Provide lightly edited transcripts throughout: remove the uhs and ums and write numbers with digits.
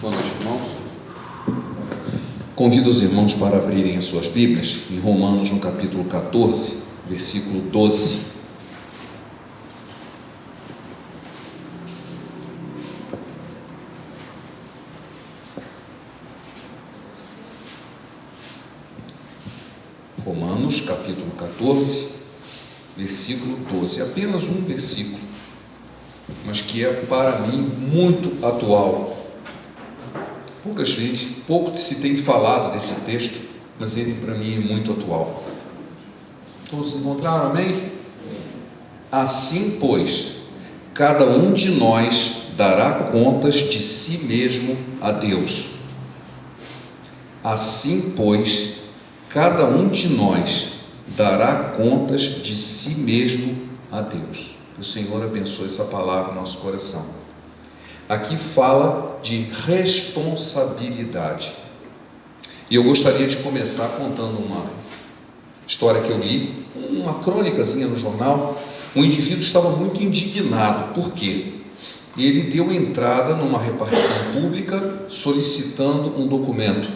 Boa noite, irmãos. Convido os irmãos para abrirem as suas Bíblias em Romanos, no capítulo 14, versículo 12. Romanos, capítulo 14, versículo 12. Apenas um versículo, mas que é para mim muito atual. Pouco se tem falado desse texto, mas ele para mim é muito atual. Todos encontraram, amém? Assim, pois, cada um de nós dará contas de si mesmo a Deus. Assim, pois, cada um de nós dará contas de si mesmo a Deus. Que o Senhor abençoe essa palavra no nosso coração. Aqui fala de responsabilidade. E eu gostaria de começar contando uma história que eu li, uma crônicazinha no jornal. Um indivíduo estava muito indignado. Por quê? Ele deu entrada numa repartição pública solicitando um documento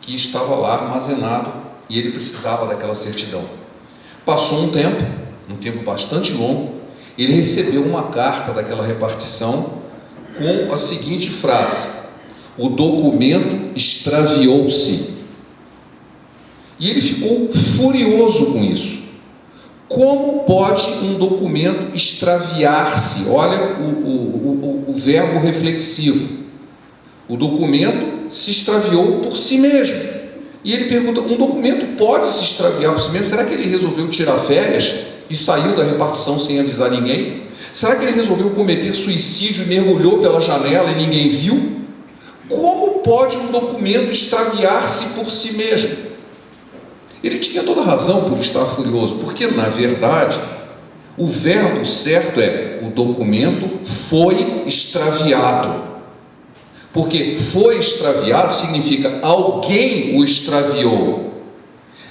que estava lá armazenado e ele precisava daquela certidão. Passou um tempo bastante longo, ele recebeu uma carta daquela repartição com a seguinte frase: o documento extraviou-se. E ele ficou furioso com isso. Como pode um documento extraviar-se? Olha o verbo reflexivo. O documento se extraviou por si mesmo. E ele pergunta: um documento pode se extraviar por si mesmo? Será que ele resolveu tirar férias e saiu da repartição sem avisar ninguém? Será que ele resolveu cometer suicídio e mergulhou pela janela e ninguém viu? Como pode um documento extraviar-se por si mesmo? Ele tinha toda razão por estar furioso, porque na verdade o verbo certo é: o documento foi extraviado. Porque foi extraviado significa alguém o extraviou.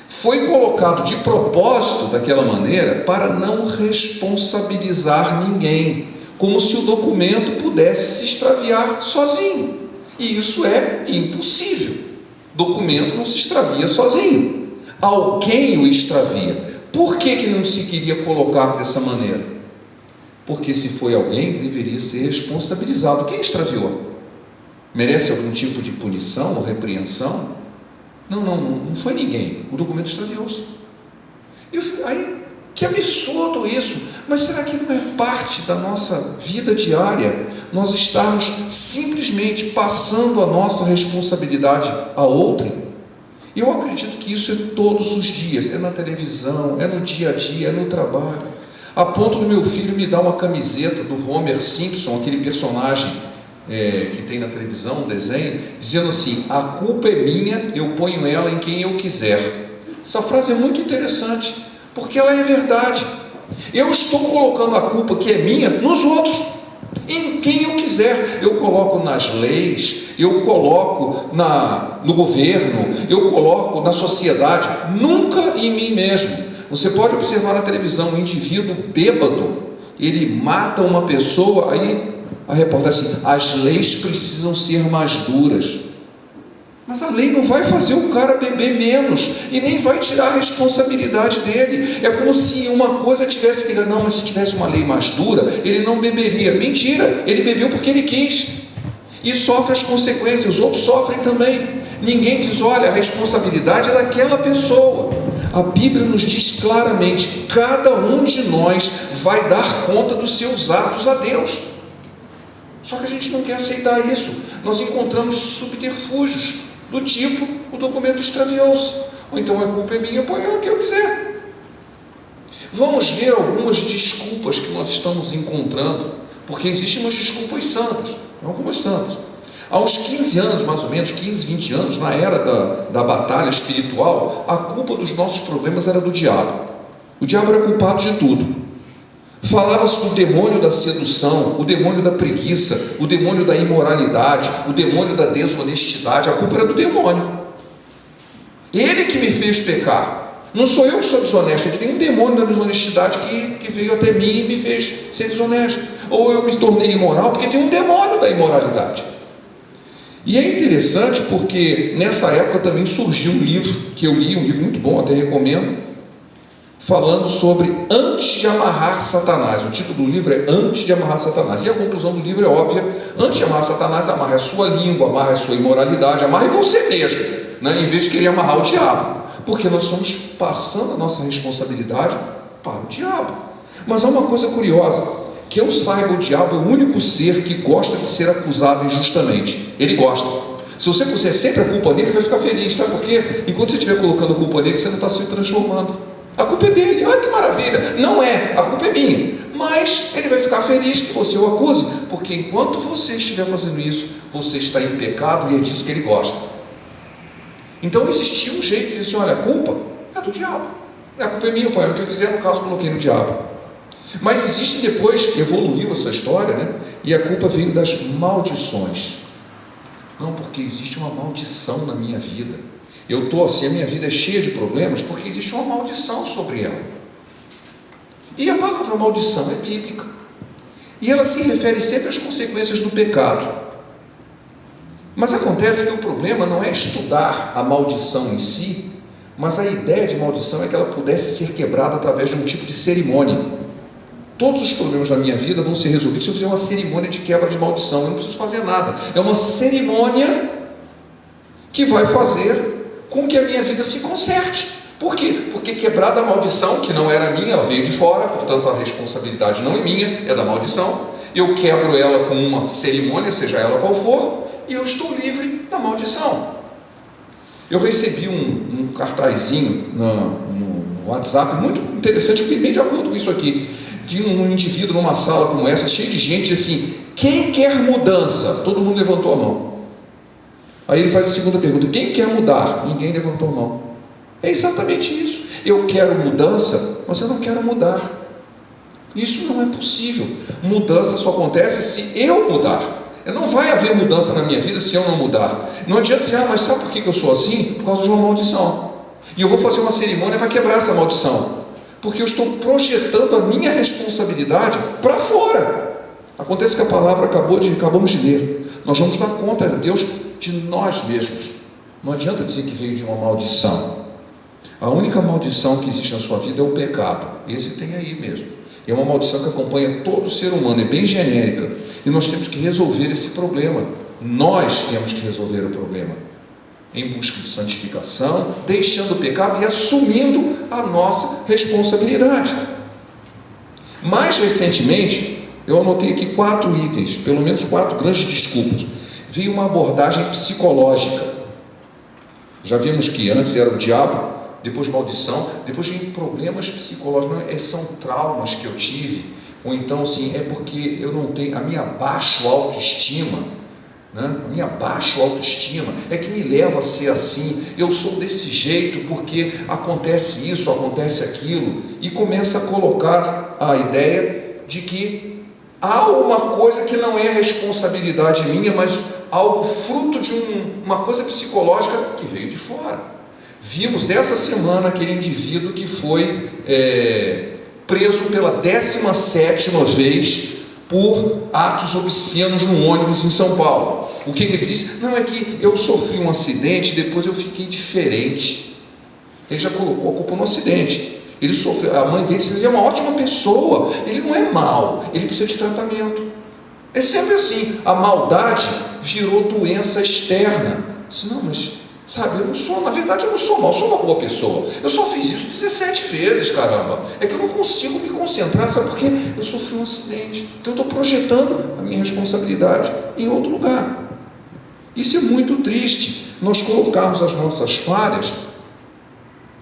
Foi colocado de propósito daquela maneira para não responsabilizar ninguém, como se o documento pudesse se extraviar sozinho. E isso é impossível. Documento não se extravia sozinho. Alguém o extravia. Por que não se queria colocar dessa maneira? Porque se foi alguém, deveria ser responsabilizado. Quem extraviou? Merece algum tipo de punição ou repreensão? Não foi ninguém. O documento extraviou-se. Que absurdo isso! Mas será que não é parte da nossa vida diária nós estarmos simplesmente passando a nossa responsabilidade a outrem? Eu acredito que isso é todos os dias, é na televisão, é no dia a dia, é no trabalho. A ponto do meu filho me dar uma camiseta do Homer Simpson, aquele personagem que tem na televisão, um desenho, dizendo assim: a culpa é minha, eu ponho ela em quem eu quiser. Essa frase é muito interessante, porque ela é verdade. Eu estou colocando a culpa que é minha nos outros, em quem eu quiser. Eu coloco nas leis, eu coloco no governo, eu coloco na sociedade, nunca em mim mesmo. Você pode observar na televisão um indivíduo bêbado, ele mata uma pessoa, aí a reportagem assim: as leis precisam ser mais duras. Mas a lei não vai fazer o cara beber menos e nem vai tirar a responsabilidade dele. É como se uma coisa tivesse que... Não, mas se tivesse uma lei mais dura, ele não beberia. Mentira, ele bebeu porque ele quis e sofre as consequências. Os outros sofrem também. Ninguém diz: olha, a responsabilidade é daquela pessoa. A Bíblia nos diz claramente: cada um de nós vai dar conta dos seus atos a Deus. Só que a gente não quer aceitar isso. Nós encontramos subterfúgios do tipo: o documento extraviou-se, ou então a culpa é minha, eu ponho o que eu quiser. Vamos ver algumas desculpas que nós estamos encontrando, porque existem umas desculpas santas, algumas santas. Há uns 15 anos, mais ou menos, 15, 20 anos, na era da batalha espiritual, a culpa dos nossos problemas era do diabo. O diabo era culpado de tudo. Falava-se do demônio da sedução, o demônio da preguiça, o demônio da imoralidade, o demônio da desonestidade. A culpa era do demônio. Ele que me fez pecar. Não sou eu que sou desonesto, porque tem um demônio da desonestidade que veio até mim e me fez ser desonesto. Ou eu me tornei imoral porque tem um demônio da imoralidade. E é interessante porque nessa época também surgiu um livro que eu li, um livro muito bom, até recomendo, falando sobre antes de amarrar Satanás. O título do livro é Antes de amarrar Satanás. E a conclusão do livro é óbvia: antes de amarrar Satanás, amarre a sua língua, amarre a sua imoralidade, amarre você mesmo, né? Em vez de querer amarrar o diabo. Porque nós estamos passando a nossa responsabilidade para o diabo. Mas há uma coisa curiosa: que eu saiba, o diabo é o único ser que gosta de ser acusado injustamente. Ele gosta. Se você puser sempre a culpa nele, ele vai ficar feliz. Sabe por quê? Enquanto você estiver colocando a culpa nele, você não está se transformando. A culpa é dele. Olha que maravilha. Não é, a culpa é minha. Mas ele vai ficar feliz que você o acuse, porque enquanto você estiver fazendo isso, você está em pecado e é disso que ele gosta. Então existia um jeito de dizer assim: olha, a culpa é do diabo. A culpa é minha, eu ponho o que eu quiser, no caso coloquei no diabo. Mas existe depois, evoluiu essa história, né? E a culpa veio das maldições. Não, porque existe uma maldição na minha vida. Eu estou assim, a minha vida é cheia de problemas porque existe uma maldição sobre ela. E a palavra maldição é bíblica. E ela se refere sempre às consequências do pecado. Mas acontece que o problema não é estudar a maldição em si, mas a ideia de maldição é que ela pudesse ser quebrada através de um tipo de cerimônia. Todos os problemas da minha vida vão ser resolvidos se eu fizer uma cerimônia de quebra de maldição. Eu não preciso fazer nada. É uma cerimônia que vai fazer com que a minha vida se conserte. Por quê? Porque quebrada a maldição, que não era minha, ela veio de fora, portanto a responsabilidade não é minha, é da maldição. Eu quebro ela com uma cerimônia, seja ela qual for, e eu estou livre da maldição. Eu recebi um cartazinho no WhatsApp, muito interessante, eu fiquei bem de acordo com isso aqui, de um indivíduo numa sala como essa, cheio de gente, assim: quem quer mudança? Todo mundo levantou a mão. Aí ele faz a segunda pergunta: quem quer mudar? Ninguém levantou a mão. É exatamente isso. Eu quero mudança, mas eu não quero mudar. Isso não é possível. Mudança só acontece se eu mudar. Não vai haver mudança na minha vida se eu não mudar. Não adianta dizer: mas sabe por que eu sou assim? Por causa de uma maldição. E eu vou fazer uma cerimônia para quebrar essa maldição. Porque eu estou projetando a minha responsabilidade para fora. Acontece que a palavra acabamos de ler. Nós vamos dar conta, Deus, de nós mesmos. Não adianta dizer que veio de uma maldição. A única maldição que existe na sua vida é o pecado. Esse tem aí mesmo. É uma maldição que acompanha todo ser humano, é bem genérica. E nós temos que resolver esse problema. Nós temos que resolver o problema. Em busca de santificação, deixando o pecado e assumindo a nossa responsabilidade. Mais recentemente, eu anotei aqui 4 itens, pelo menos 4 grandes desculpas. Veio uma abordagem psicológica. Já vimos que antes era o diabo, depois maldição, depois vem problemas psicológicos. Não, são traumas que eu tive, ou então assim, é porque eu não tenho a minha baixa autoestima. A minha baixa autoestima é que me leva a ser assim. Eu sou desse jeito porque acontece isso, acontece aquilo, e começa a colocar a ideia de que há uma coisa que não é responsabilidade minha, mas algo fruto de uma coisa psicológica que veio de fora. Vimos essa semana aquele indivíduo que foi preso pela 17ª vez por atos obscenos no ônibus em São Paulo. O que ele disse? Não, é que eu sofri um acidente, depois eu fiquei diferente. Ele já colocou a culpa no acidente. Ele sofreu, a mãe dele disse: ele é uma ótima pessoa, ele não é mau, ele precisa de tratamento. É sempre assim. A maldade virou doença externa. Disse: não, mas sabe, eu não sou, na verdade eu não sou mau, eu sou uma boa pessoa. Eu só fiz isso 17 vezes, caramba. É que eu não consigo me concentrar, sabe por quê? Eu sofri um acidente. Então eu estou projetando a minha responsabilidade em outro lugar. Isso é muito triste, nós colocarmos as nossas falhas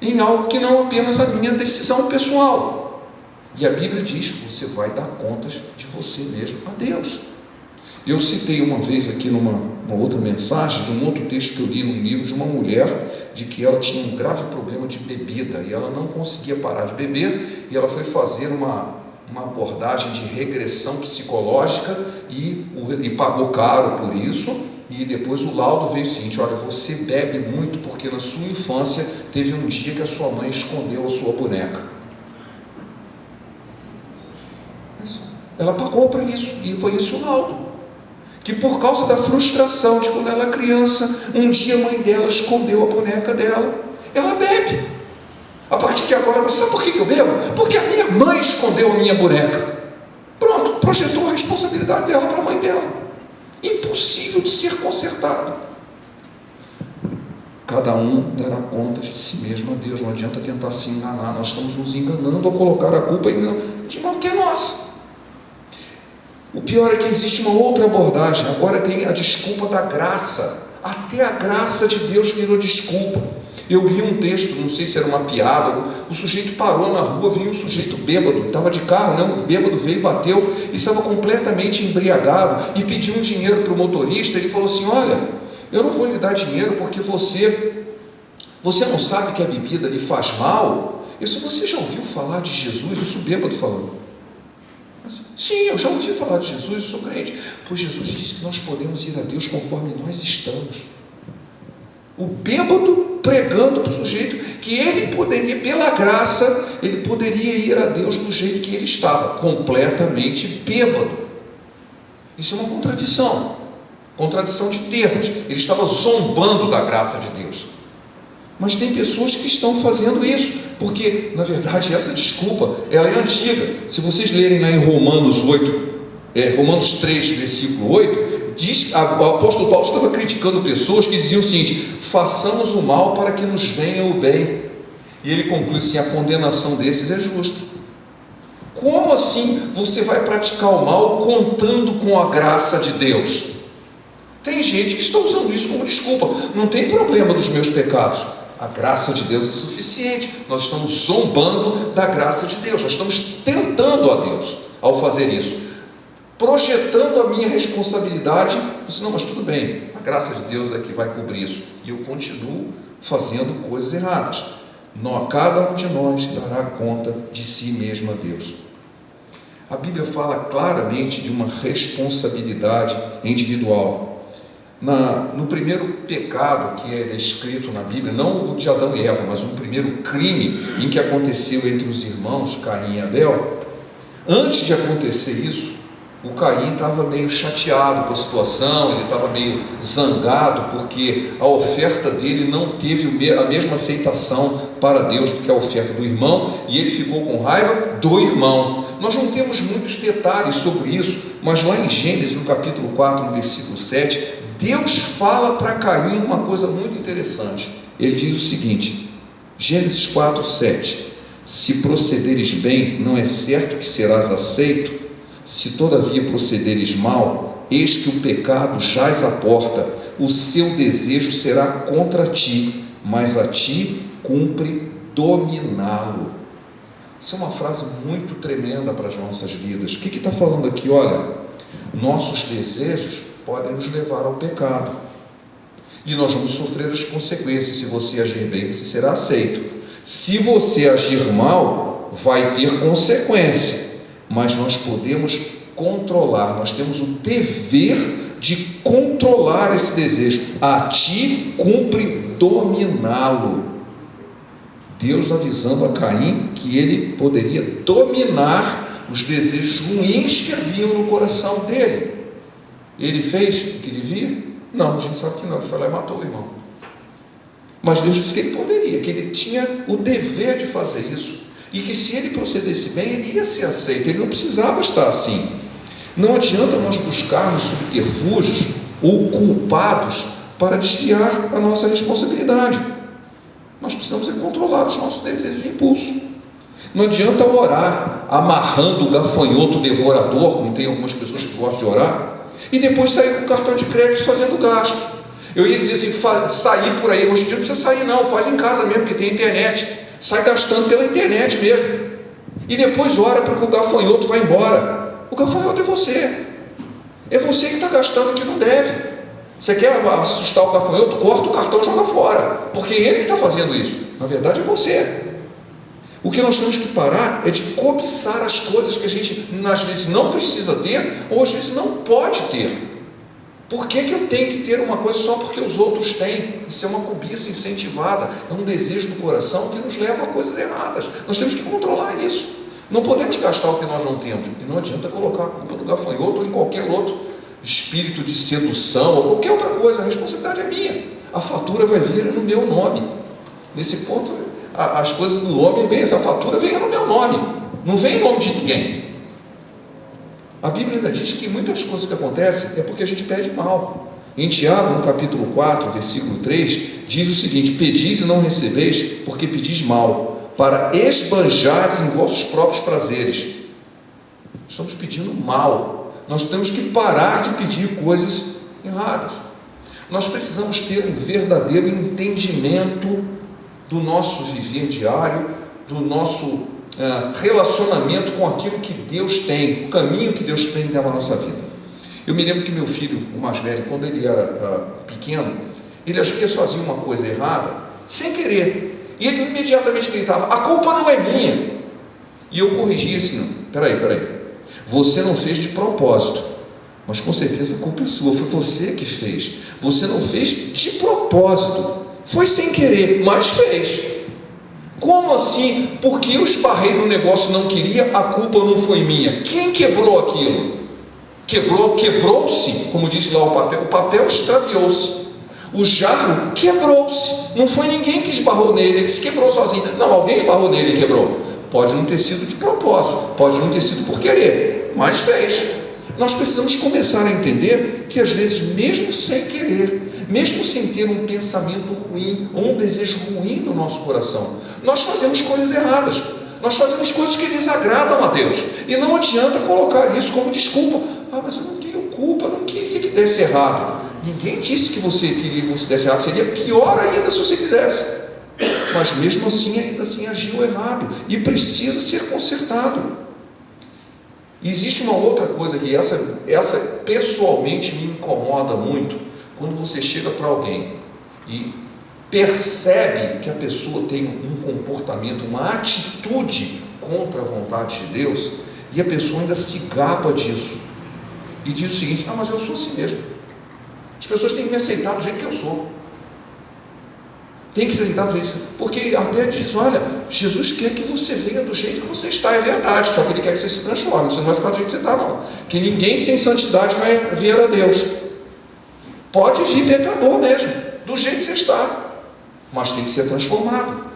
em algo que não apenas a minha decisão pessoal. E a Bíblia diz que você vai dar contas de você mesmo a Deus. Eu citei uma vez aqui numa outra mensagem de um outro texto que eu li num livro de uma mulher, de que ela tinha um grave problema de bebida e ela não conseguia parar de beber, e ela foi fazer uma abordagem de regressão psicológica e pagou caro por isso. E depois o laudo veio o seguinte: olha, você bebe muito porque na sua infância teve um dia que a sua mãe escondeu a sua boneca. Ela pagou para isso, e foi isso o laudo. que por causa da frustração de quando ela é criança, um dia a mãe dela escondeu a boneca dela, ela bebe. A partir de agora, você sabe por que eu bebo? Porque a minha mãe escondeu a minha boneca. Pronto, projetou a responsabilidade dela para a mãe dela. Impossível de ser consertado. Cada um dará conta de si mesmo a Deus. Não adianta tentar se enganar. Nós estamos nos enganando ao colocar a culpa de mal que é nossa. O pior é que existe uma outra abordagem. Agora tem a desculpa da graça. Até a graça de Deus virou desculpa. Eu li um texto, não sei se era uma piada, o sujeito parou na rua, vinha um sujeito bêbado, estava de carro, né? O bêbado veio, bateu, e estava completamente embriagado, e pediu um dinheiro para o motorista. Ele falou assim: olha, eu não vou lhe dar dinheiro porque você não sabe que a bebida lhe faz mal? Isso você já ouviu falar de Jesus? Isso o bêbado falou. Sim, eu já ouvi falar de Jesus, eu sou crente. Pois Jesus disse que nós podemos ir a Deus conforme nós estamos. O bêbado pregando para o sujeito que ele poderia, pela graça, ele poderia ir a Deus do jeito que ele estava, completamente bêbado. Isso é uma contradição de termos. Ele estava zombando da graça de Deus. Mas tem pessoas que estão fazendo isso, porque, na verdade, essa desculpa, ela é antiga. Se vocês lerem lá em Romanos 3, versículo 8, diz, o apóstolo Paulo estava criticando pessoas que diziam o seguinte: façamos o mal para que nos venha o bem. E ele conclui assim: a condenação desses é justa. Como assim você vai praticar o mal contando com a graça de Deus? Tem gente que está usando isso como desculpa. Não tem problema dos meus pecados. A graça de Deus é suficiente. Nós estamos zombando da graça de Deus. Nós estamos tentando a Deus ao fazer isso, projetando a minha responsabilidade. Não, mas tudo bem, a graça de Deus é que vai cobrir isso. E eu continuo fazendo coisas erradas. Cada um de nós dará conta de si mesmo a Deus. A Bíblia fala claramente de uma responsabilidade individual. No primeiro pecado que é descrito na Bíblia, não o de Adão e Eva, mas um primeiro crime em que aconteceu entre os irmãos Caim e Abel, antes de acontecer isso, o Caim estava meio chateado com a situação, ele estava meio zangado, porque a oferta dele não teve a mesma aceitação para Deus do que a oferta do irmão, e ele ficou com raiva do irmão. Nós não temos muitos detalhes sobre isso, mas lá em Gênesis, no capítulo 4, no versículo 7, Deus fala para Caim uma coisa muito interessante. Ele diz o seguinte, Gênesis 4, 7: se procederes bem, não é certo que serás aceito? Se todavia procederes mal, eis que o pecado jaz à porta, o seu desejo será contra ti, mas a ti cumpre dominá-lo. Isso é uma frase muito tremenda para as nossas vidas. O que está falando aqui? Olha, nossos desejos podem nos levar ao pecado, e nós vamos sofrer as consequências. Se você agir bem, você será aceito. Se você agir mal, vai ter consequência, mas nós podemos controlar, nós temos o dever de controlar esse desejo. A ti cumpre dominá-lo. Deus avisando a Caim que ele poderia dominar os desejos ruins que haviam no coração dele. Ele fez o que devia? Não, a gente sabe que não. Ele foi lá e matou o irmão. Mas Deus disse que ele poderia, que ele tinha o dever de fazer isso, e que se ele procedesse bem, ele ia ser aceito. Ele não precisava estar assim. Não adianta nós buscarmos subterfúgios ou culpados para desviar a nossa responsabilidade. Nós precisamos controlar os nossos desejos e impulsos. Não adianta orar amarrando o gafanhoto devorador, como tem algumas pessoas que gostam de orar, e depois sair com o cartão de crédito fazendo gasto. Eu ia dizer assim, sair por aí, hoje em dia não precisa sair não, faz em casa mesmo, porque tem internet, sai gastando pela internet mesmo, e depois ora para que o gafanhoto vá embora. O gafanhoto é você que está gastando o que não deve. Você quer assustar o gafanhoto? Corta o cartão e joga fora, porque ele que está fazendo isso. Na verdade é você. O que nós temos que parar é de cobiçar as coisas que a gente às vezes não precisa ter, ou às vezes não pode ter. Por que eu tenho que ter uma coisa só porque os outros têm? Isso é uma cobiça incentivada, é um desejo do coração que nos leva a coisas erradas. Nós temos que controlar isso. Não podemos gastar o que nós não temos, e não adianta colocar a culpa no gafanhoto ou em qualquer outro espírito de sedução, ou qualquer outra coisa, a responsabilidade é minha. A fatura vai vir no meu nome. Nesse ponto, as coisas do homem, bem, essa fatura vem no meu nome, não vem em nome de ninguém. A Bíblia ainda diz que muitas coisas que acontecem é porque a gente pede mal. Em Tiago, no capítulo 4, versículo 3, diz o seguinte: pedis e não recebeis, porque pedis mal, para esbanjardes em vossos próprios prazeres. Estamos pedindo mal. Nós temos que parar de pedir coisas erradas. Nós precisamos ter um verdadeiro entendimento do nosso viver diário, do nosso relacionamento com aquilo que Deus tem, o caminho que Deus tem na nossa vida. Eu me lembro que meu filho, o mais velho, quando ele era pequeno, ele às vezes fazia uma coisa errada, sem querer, e ele imediatamente gritava: a culpa não é minha. E eu corrigia assim: peraí, você não fez de propósito, mas com certeza a culpa é sua, foi você que fez. Você não fez de propósito, foi sem querer, mas fez. Como assim? Porque eu esbarrei no negócio e não queria, a culpa não foi minha. Quem quebrou aquilo? Quebrou-se, como disse lá o papel extraviou-se. O jarro quebrou-se. Não foi ninguém que esbarrou nele, ele se quebrou sozinho. Não, alguém esbarrou nele e quebrou. Pode não ter sido de propósito, pode não ter sido por querer, mas fez. Nós precisamos começar a entender que às vezes, mesmo sem querer, mesmo sem ter um pensamento ruim, ou um desejo ruim no nosso coração, nós fazemos coisas erradas, nós fazemos coisas que desagradam a Deus, e não adianta colocar isso como desculpa. Mas eu não tenho culpa, eu não queria que desse errado. Ninguém disse que você queria que você desse errado, seria pior ainda se você quisesse, mas mesmo assim, ainda assim agiu errado, e precisa ser consertado. E existe uma outra coisa que essa pessoalmente me incomoda muito, quando você chega para alguém e percebe que a pessoa tem um comportamento, uma atitude contra a vontade de Deus, e a pessoa ainda se gaba disso, e diz o seguinte: mas eu sou assim mesmo, as pessoas têm que me aceitar do jeito que eu sou, tem que ser aceitar do jeito que eu sou, porque até diz: olha, Jesus quer que você venha do jeito que você está, é verdade, só que Ele quer que você se transforme, você não vai ficar do jeito que você está não, que ninguém sem santidade vai ver a Deus. Pode vir pecador mesmo, do jeito que você está, mas tem que ser transformado.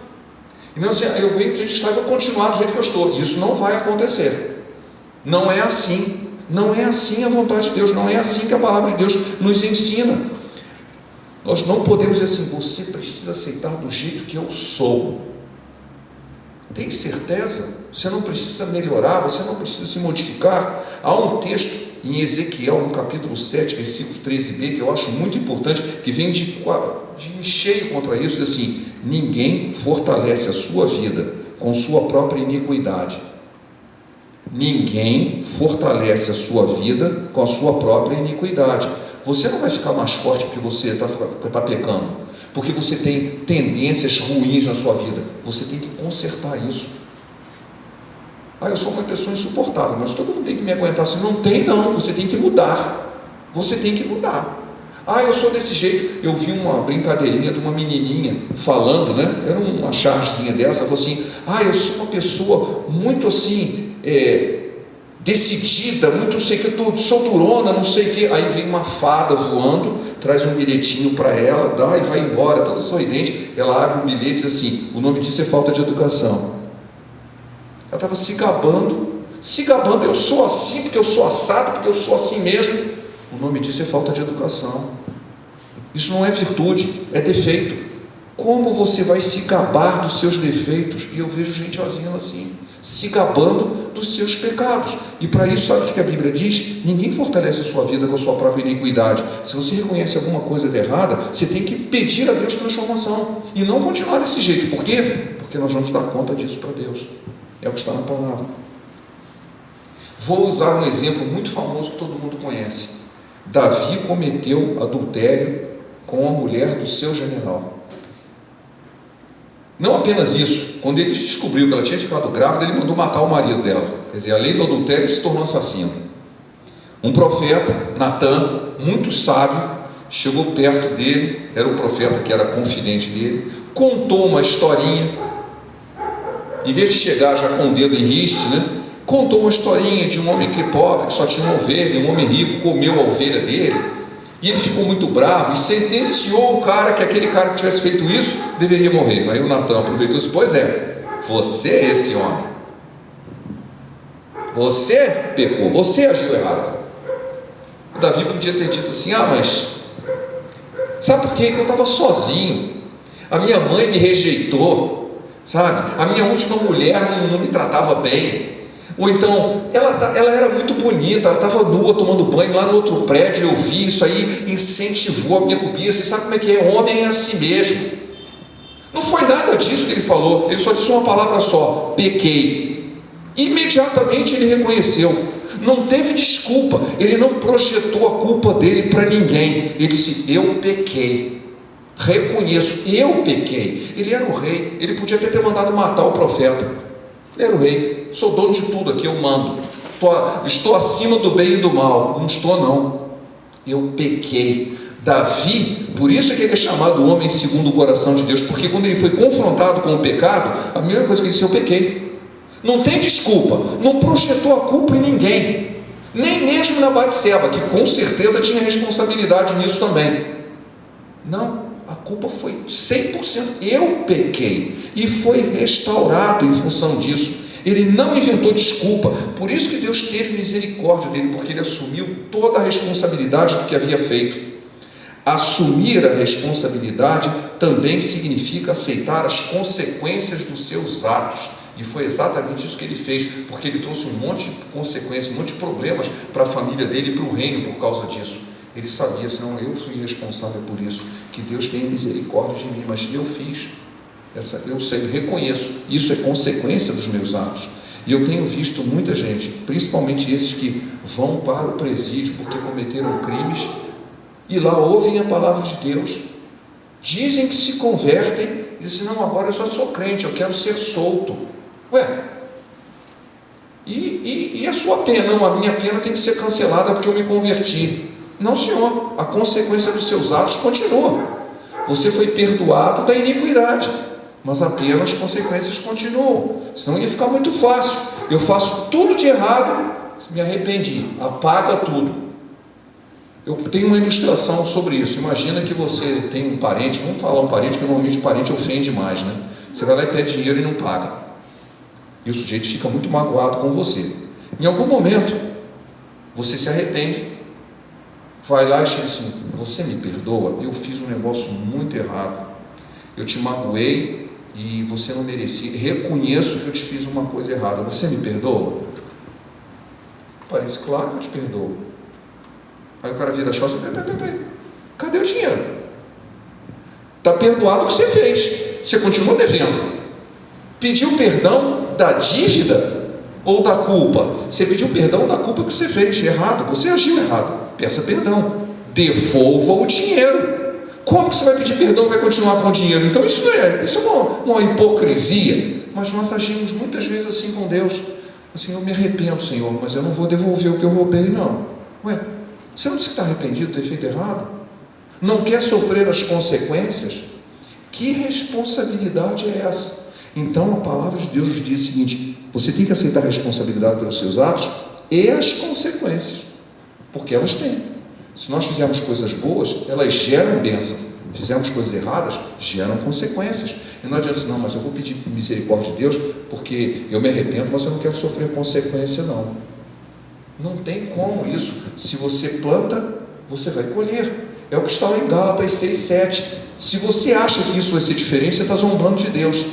E não assim: eu venho do jeito que está e vou continuar do jeito que eu estou. Isso não vai acontecer, não é assim. Não é assim a vontade de Deus, não é assim que a palavra de Deus nos ensina. Nós não podemos dizer assim: você precisa aceitar do jeito que eu sou. Tem certeza? Você não precisa melhorar, você não precisa se modificar. Há um texto em Ezequiel, no capítulo 7, versículo 13b, que eu acho muito importante, que vem de cheio contra isso, diz assim: ninguém fortalece a sua vida com sua própria iniquidade. Ninguém fortalece a sua vida com a sua própria iniquidade. Você não vai ficar mais forte porque você está pecando, porque você tem tendências ruins na sua vida. Você tem que consertar isso. Eu sou uma pessoa insuportável, mas todo mundo tem que me aguentar. Se não tem, não, você tem que mudar. Você tem que mudar. Eu sou desse jeito. Eu vi uma brincadeirinha de uma menininha falando, né? Era uma chargezinha dessa, falou assim: eu sou uma pessoa muito assim, decidida, muito não sei o que, sou durona, não sei o que. Aí vem uma fada voando, traz um bilhetinho para ela, dá e vai embora, toda sorridente. Ela abre o bilhete e diz assim: o nome disso é falta de educação. Ela estava se gabando, eu sou assim, porque eu sou assado, porque eu sou assim mesmo. O nome disso é falta de educação. Isso não é virtude, é defeito. Como você vai se gabar dos seus defeitos? E eu vejo gente fazendo assim, se gabando dos seus pecados. E para isso, sabe o que a Bíblia diz? Ninguém fortalece a sua vida com a sua própria iniquidade. Se você reconhece alguma coisa de errada, você tem que pedir a Deus transformação, e não continuar desse jeito. Por quê? Porque nós vamos dar conta disso para Deus. É o que está na palavra. Vou usar um exemplo muito famoso que todo mundo conhece. Davi cometeu adultério com a mulher do seu general. Não apenas isso, quando ele descobriu que ela tinha ficado grávida, ele mandou matar o marido dela. Quer dizer, além do adultério, ele se tornou assassino. Um profeta, Natã, muito sábio, chegou perto dele, era o profeta que era confidente dele, contou uma historinha. Em vez de chegar já com o dedo em riste, né? contou uma historinha de um homem que é pobre, que só tinha uma ovelha, um homem rico comeu a ovelha dele, e ele ficou muito bravo e sentenciou o cara que aquele cara que tivesse feito isso deveria morrer. Aí o Natan aproveitou e disse: pois é, você é esse homem, você pecou, você agiu errado. O Davi podia ter dito assim: mas sabe por quê? Que eu estava sozinho, a minha mãe me rejeitou, sabe? A minha última mulher não me tratava bem. Ou então, ela era muito bonita, ela estava nua tomando banho lá no outro prédio, eu vi isso aí, incentivou a minha cobiça. E sabe como é que é? Homem é assim mesmo. Não foi nada disso que ele falou, ele só disse uma palavra só: pequei. Imediatamente ele reconheceu, não teve desculpa, ele não projetou a culpa dele para ninguém. Ele disse: eu pequei, reconheço, eu pequei. Ele era o rei, ele podia até ter mandado matar o profeta. Ele era o rei: sou dono de tudo aqui, eu mando, estou acima do bem e do mal. Não estou, não, eu pequei. Davi, por isso que ele é chamado homem segundo o coração de Deus, porque quando ele foi confrontado com o pecado, a primeira coisa que ele disse: eu pequei. Não tem desculpa, não projetou a culpa em ninguém, nem mesmo na Batseba, que com certeza tinha responsabilidade nisso também. Não, a culpa foi 100%, eu pequei, e foi restaurado em função disso. Ele não inventou desculpa, por isso que Deus teve misericórdia dele, porque ele assumiu toda a responsabilidade do que havia feito. Assumir a responsabilidade também significa aceitar as consequências dos seus atos. E foi exatamente isso que ele fez, porque ele trouxe um monte de consequências, um monte de problemas para a família dele e para o reino por causa disso. Ele sabia: senão eu fui responsável por isso, que Deus tenha misericórdia de mim, mas eu fiz, eu sei, reconheço, isso é consequência dos meus atos. E eu tenho visto muita gente, principalmente esses que vão para o presídio porque cometeram crimes, e lá ouvem a palavra de Deus, dizem que se convertem, e dizem: não, agora eu só sou crente, eu quero ser solto. Ué, e a sua pena? Não, a minha pena tem que ser cancelada porque eu me converti. Não, senhor, a consequência dos seus atos continua. Você foi perdoado da iniquidade, mas apenas as consequências continuam. Senão ia ficar muito fácil: eu faço tudo de errado, me arrependi, apaga tudo. Eu tenho uma ilustração sobre isso. Imagina que você tem um parente, vamos falar um parente, que normalmente o parente ofende mais, né? Você vai lá e pede dinheiro e não paga, e o sujeito fica muito magoado com você. Em algum momento você se arrepende, vai lá e diz assim: você me perdoa? Eu fiz um negócio muito errado, eu te magoei e você não merecia, reconheço que eu te fiz uma coisa errada, você me perdoa? Parece: claro que eu te perdoo. Aí o cara vira as costas: peraí, cadê o dinheiro? Está perdoado o que você fez, você continua devendo. Pediu perdão da dívida ou da culpa? Você pediu perdão da culpa que você fez errado, você agiu errado, peça perdão, devolva o dinheiro. Como que você vai pedir perdão e vai continuar com o dinheiro? Então isso é uma hipocrisia. Mas nós agimos muitas vezes assim com Deus, assim: eu me arrependo, Senhor, mas eu não vou devolver o que eu roubei, não. Ué, você não disse que está arrependido de ter feito errado? Não quer sofrer as consequências? Que responsabilidade é essa? Então a palavra de Deus nos diz o seguinte: você tem que aceitar a responsabilidade pelos seus atos e as consequências, porque elas têm. Se nós fizermos coisas boas, elas geram bênção. Fizermos coisas erradas, geram consequências. E não adianta assim: não, mas eu vou pedir misericórdia de Deus porque eu me arrependo, mas eu não quero sofrer consequência, não. Não tem como isso. Se você planta, você vai colher. É o que está lá em Gálatas 6:7. Se você acha que isso vai ser diferente, você está zombando de Deus.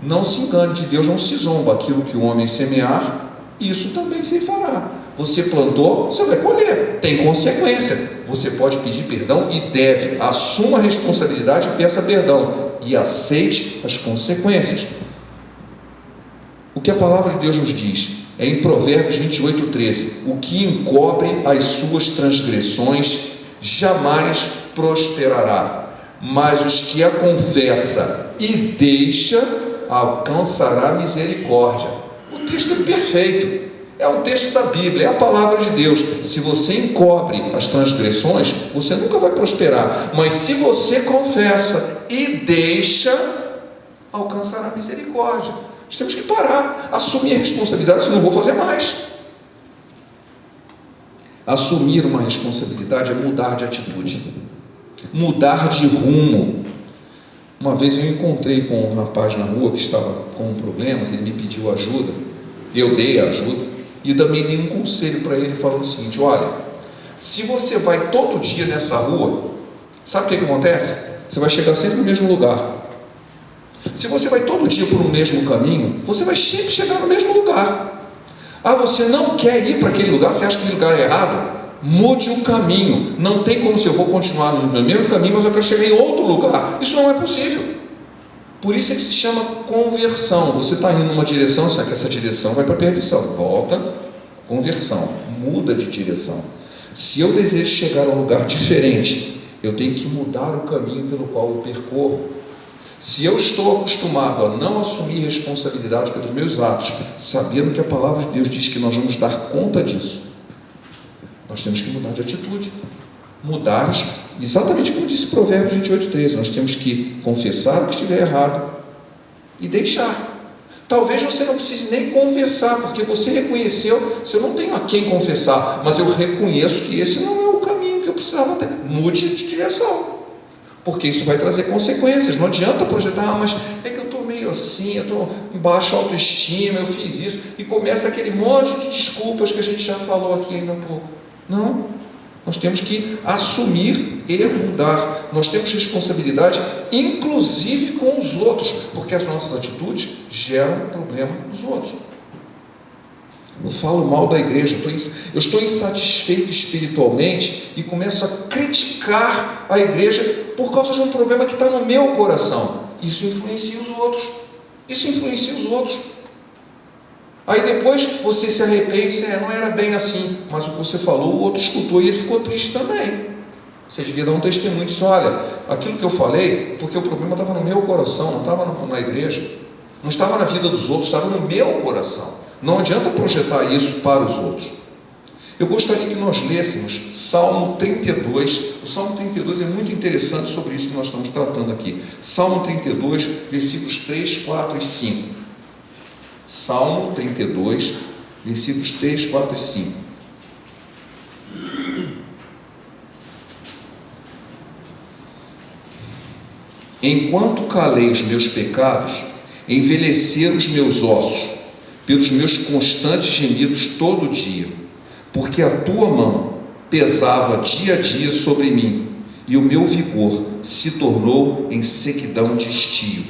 Não se engane, de Deus não se zomba. Aquilo que o homem semear, isso também se fará. Você plantou, você vai colher. Tem consequência. Você pode pedir perdão e deve. Assuma a responsabilidade e peça perdão. E aceite as consequências. O que a palavra de Deus nos diz é em Provérbios 28:13: o que encobre as suas transgressões jamais prosperará, mas os que a confessa e deixa alcançará misericórdia. O texto é perfeito, é um texto da Bíblia, é a palavra de Deus. Se você encobre as transgressões, você nunca vai prosperar, mas se você confessa e deixa, alcançará misericórdia. Nós temos que parar, assumir a responsabilidade, senão não vou fazer mais. Assumir uma responsabilidade é mudar de atitude, mudar de rumo. Uma vez eu encontrei com um rapaz na rua que estava com problemas, ele me pediu ajuda, eu dei a ajuda, e também dei um conselho para ele, falando o seguinte: olha, se você vai todo dia nessa rua, sabe o que acontece? Você vai chegar sempre no mesmo lugar. Se você vai todo dia por um mesmo caminho, você vai sempre chegar no mesmo lugar. Ah, você não quer ir para aquele lugar, você acha que aquele lugar é errado? Mude o caminho. Não tem como, se eu vou continuar no mesmo caminho, mas eu quero chegar em outro lugar. Isso não é possível. Por isso é que se chama conversão. Você está indo numa direção, só que essa direção vai para a perdição. Volta, conversão, muda de direção. Se eu desejo chegar a um lugar diferente, eu tenho que mudar o caminho pelo qual eu percorro. Se eu estou acostumado a não assumir responsabilidade pelos meus atos, sabendo que a palavra de Deus diz que nós vamos dar conta disso, nós temos que mudar de atitude. Mudar, exatamente como disse Provérbios 28:13, nós temos que confessar o que estiver errado e deixar. Talvez você não precise nem confessar, porque você reconheceu, se eu não tenho a quem confessar, mas eu reconheço que esse não é o caminho que eu precisava ter. Mude de direção, porque isso vai trazer consequências. Não adianta projetar, mas é que eu estou meio assim, eu estou em baixa autoestima, eu fiz isso, e começa aquele monte de desculpas que a gente já falou aqui ainda há pouco. Não, nós temos que assumir e mudar. Nós temos responsabilidade, inclusive com os outros, porque as nossas atitudes geram problema nos outros. Eu falo mal da igreja, eu estou insatisfeito espiritualmente e começo a criticar a igreja por causa de um problema que está no meu coração. Isso influencia os outros. Isso influencia os outros. Aí depois você se arrepende, não era bem assim, mas o que você falou, o outro escutou e ele ficou triste também. Você devia dar um testemunho disso: olha, aquilo que eu falei, porque o problema estava no meu coração, não estava na igreja, não estava na vida dos outros, estava no meu coração. Não adianta projetar isso para os outros. Eu gostaria que nós lêssemos Salmo 32. O Salmo 32 é muito interessante sobre isso que nós estamos tratando aqui. Salmo 32, versículos 3, 4 e 5. Salmo 32, versículos 3, 4 e 5. Enquanto calei os meus pecados, envelheceram os meus ossos, pelos meus constantes gemidos todo dia, porque a tua mão pesava dia a dia sobre mim, e o meu vigor se tornou em sequidão de estio.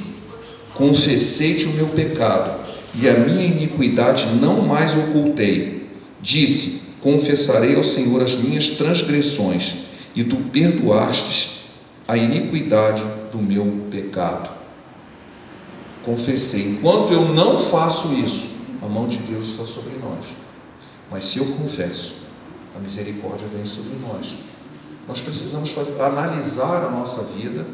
Confessei-te o meu pecado, e a minha iniquidade não mais ocultei. Disse: confessarei ao Senhor as minhas transgressões, e tu perdoastes a iniquidade do meu pecado. Confessei. Enquanto eu não faço isso, a mão de Deus está sobre nós. Mas se eu confesso, a misericórdia vem sobre nós. Nós precisamos analisar a nossa vida,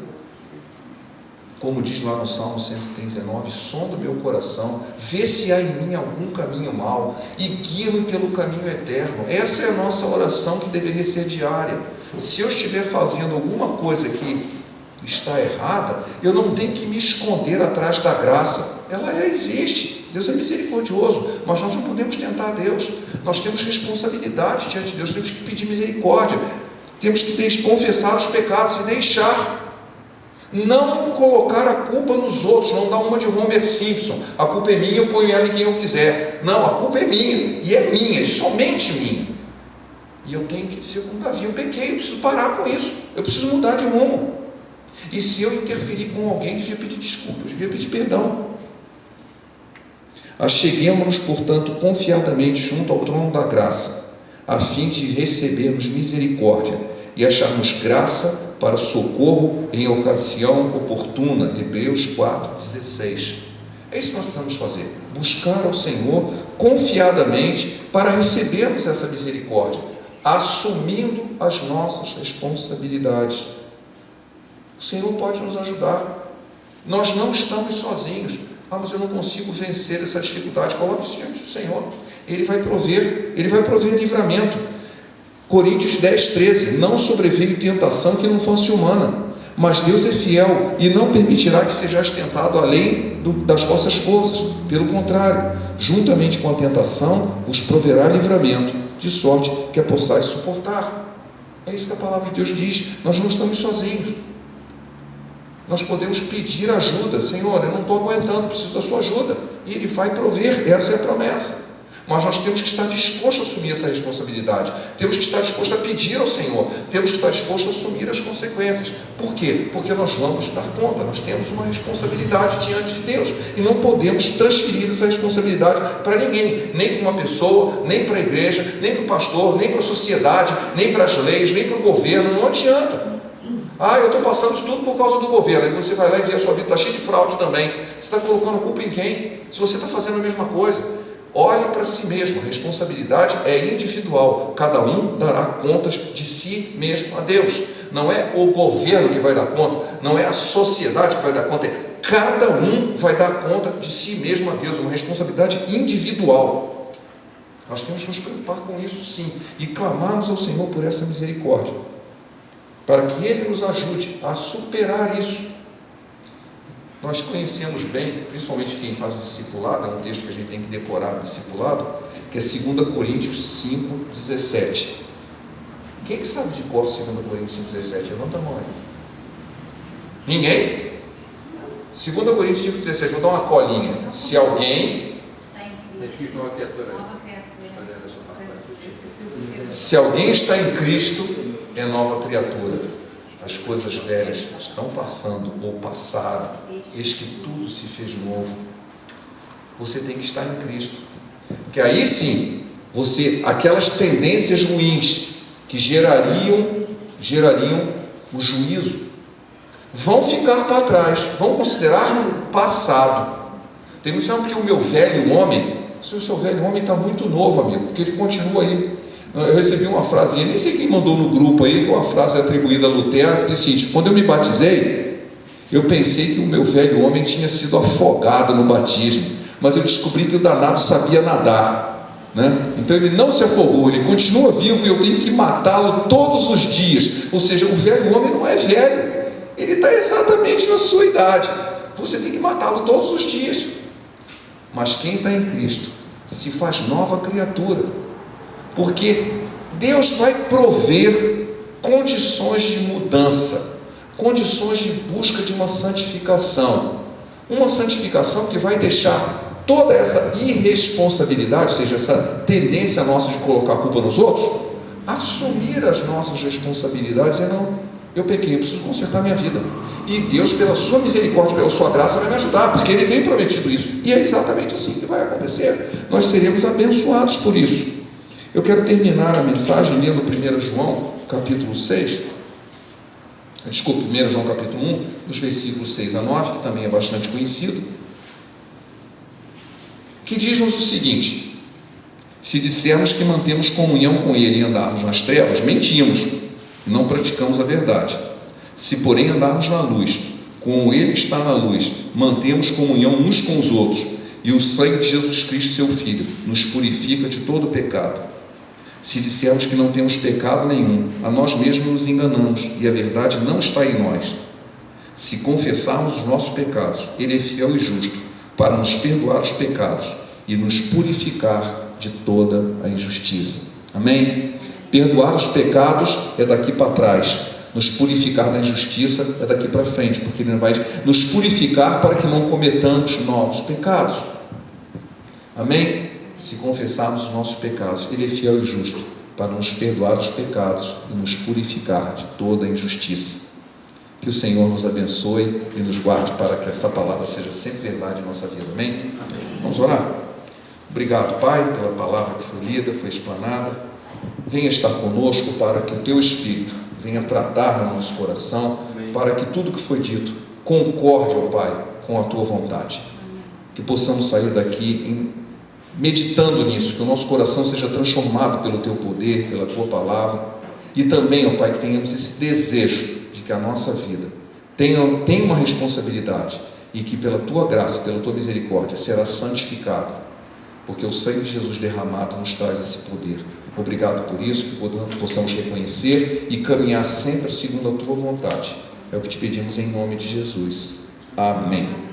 como diz lá no Salmo 139, sonda o meu coração, vê se há em mim algum caminho mau e guia-me pelo caminho eterno. Essa é a nossa oração, que deveria ser diária. Se eu estiver fazendo alguma coisa que está errada, eu não tenho que me esconder atrás da graça. Ela existe. Deus é misericordioso, mas nós não podemos tentar Deus. Nós temos responsabilidade diante de Deus, temos que pedir misericórdia, temos que confessar os pecados e deixar. Não colocar a culpa nos outros, não dar uma de Homer Simpson: a culpa é minha, eu ponho ela em quem eu quiser. Não, a culpa é minha, e é minha, e somente minha. E eu tenho que ser como Davi: eu pequei, eu preciso parar com isso, eu preciso mudar de rumo. E se eu interferir com alguém, devia pedir desculpas, devia pedir perdão. Acheguemo-nos, portanto, confiadamente junto ao trono da graça, a fim de recebermos misericórdia e acharmos graça para socorro em ocasião oportuna. Hebreus 4:16. É isso que nós precisamos fazer: buscar ao Senhor confiadamente para recebermos essa misericórdia, assumindo as nossas responsabilidades. O Senhor pode nos ajudar. Nós não estamos sozinhos. Mas eu não consigo vencer essa dificuldade. Coloque isso diante do Senhor. Ele vai prover livramento. Coríntios 10:13. Não sobreveio tentação que não fosse humana, Mas Deus é fiel e não permitirá que sejais tentado além das vossas forças. Pelo contrário, juntamente com a tentação, vos proverá livramento, de sorte que a possais suportar. É isso que a palavra de Deus diz. Nós não estamos sozinhos. Nós podemos pedir ajuda. Senhor, eu não estou aguentando, preciso da sua ajuda. E Ele vai prover, essa é a promessa. Mas nós temos que estar dispostos a assumir essa responsabilidade. Temos que estar dispostos a pedir ao Senhor. Temos que estar dispostos a assumir as consequências. Por quê? Porque nós vamos dar conta. Nós temos uma responsabilidade diante de Deus. E não podemos transferir essa responsabilidade para ninguém. Nem para uma pessoa, nem para a igreja, nem para o pastor, nem para a sociedade, nem para as leis, nem para o governo. Não adianta. Eu estou passando isso tudo por causa do governo. Aí você vai lá e vê a sua vida está cheia de fraude também. Você está colocando culpa em quem? Se você está fazendo a mesma coisa. Olhe para si mesmo, a responsabilidade é individual, cada um dará contas de si mesmo a Deus. Não é o governo que vai dar conta, não é a sociedade que vai dar conta, cada um vai dar conta de si mesmo a Deus, uma responsabilidade individual. Nós temos que nos preocupar com isso sim, e clamarmos ao Senhor por essa misericórdia, para que Ele nos ajude a superar isso. Nós conhecemos bem, principalmente quem faz o discipulado, é um texto que a gente tem que decorar no discipulado, que é 2 Coríntios 5, 17. Quem que sabe de cor 2 Coríntios 5, 17? Levanta a mão aí. Ninguém? 2 Coríntios 5, 17, vou dar uma colinha. Se alguém... Se alguém está em Cristo, é nova criatura. As coisas velhas estão passando ou passaram, eis que tudo se fez novo. Você tem que estar em Cristo, que aí sim, aquelas tendências ruins que gerariam o juízo, vão ficar para trás, vão considerar passado. Tem que porque o meu velho homem, o seu velho homem está muito novo, amigo, porque ele continua aí. Eu recebi uma frasinha, nem sei quem mandou no grupo aí, uma frase atribuída a Lutero, que diz o seguinte: quando eu me batizei, eu pensei que o meu velho homem tinha sido afogado no batismo, mas eu descobri que o danado sabia nadar, né? Então ele não se afogou, ele continua vivo e eu tenho que matá-lo todos os dias. Ou seja, o velho homem não é velho, ele está exatamente na sua idade, você tem que matá-lo todos os dias. Mas quem está em Cristo se faz nova criatura, porque Deus vai prover condições de mudança, condições de busca de uma santificação que vai deixar toda essa irresponsabilidade, ou seja, essa tendência nossa de colocar a culpa nos outros, assumir as nossas responsabilidades e não, eu pequei, eu preciso consertar minha vida, e Deus, pela sua misericórdia, pela sua graça, vai me ajudar, porque Ele tem prometido isso, e é exatamente assim que vai acontecer. Nós seremos abençoados por isso. Eu quero terminar a mensagem lendo 1 João capítulo 6, 1 João capítulo 1, dos versículos 6 a 9, que também é bastante conhecido, que diz-nos o seguinte: se dissermos que mantemos comunhão com Ele e andarmos nas trevas, mentimos e não praticamos a verdade. Se porém andarmos na luz, como Ele está na luz, mantemos comunhão uns com os outros, e o sangue de Jesus Cristo, seu Filho, nos purifica de todo pecado. Se dissermos que não temos pecado nenhum, a nós mesmos nos enganamos, e a verdade não está em nós. Se confessarmos os nossos pecados, Ele é fiel e justo para nos perdoar os pecados e nos purificar de toda a injustiça. Amém? Perdoar os pecados é daqui para trás, nos purificar da injustiça é daqui para frente, porque Ele vai nos purificar para que não cometamos novos pecados. Amém? Se confessarmos os nossos pecados, Ele é fiel e justo para nos perdoar os pecados e nos purificar de toda a injustiça. Que o Senhor nos abençoe e nos guarde para que essa palavra seja sempre verdade em nossa vida. Amém? Amém. Vamos orar? Obrigado, Pai, pela palavra que foi lida, foi explanada. Venha estar conosco para que o Teu Espírito venha tratar no nosso coração, amém, para que tudo que foi dito concorde, ó Pai, com a Tua vontade. Amém. Que possamos sair daqui meditando nisso, que o nosso coração seja transformado pelo Teu poder, pela Tua palavra, e também, ó Pai, que tenhamos esse desejo de que a nossa vida tenha uma responsabilidade, e que pela Tua graça, pela Tua misericórdia, será santificada, porque o sangue de Jesus derramado nos traz esse poder. Obrigado por isso, que possamos reconhecer e caminhar sempre segundo a Tua vontade, É o que te pedimos em nome de Jesus. Amém.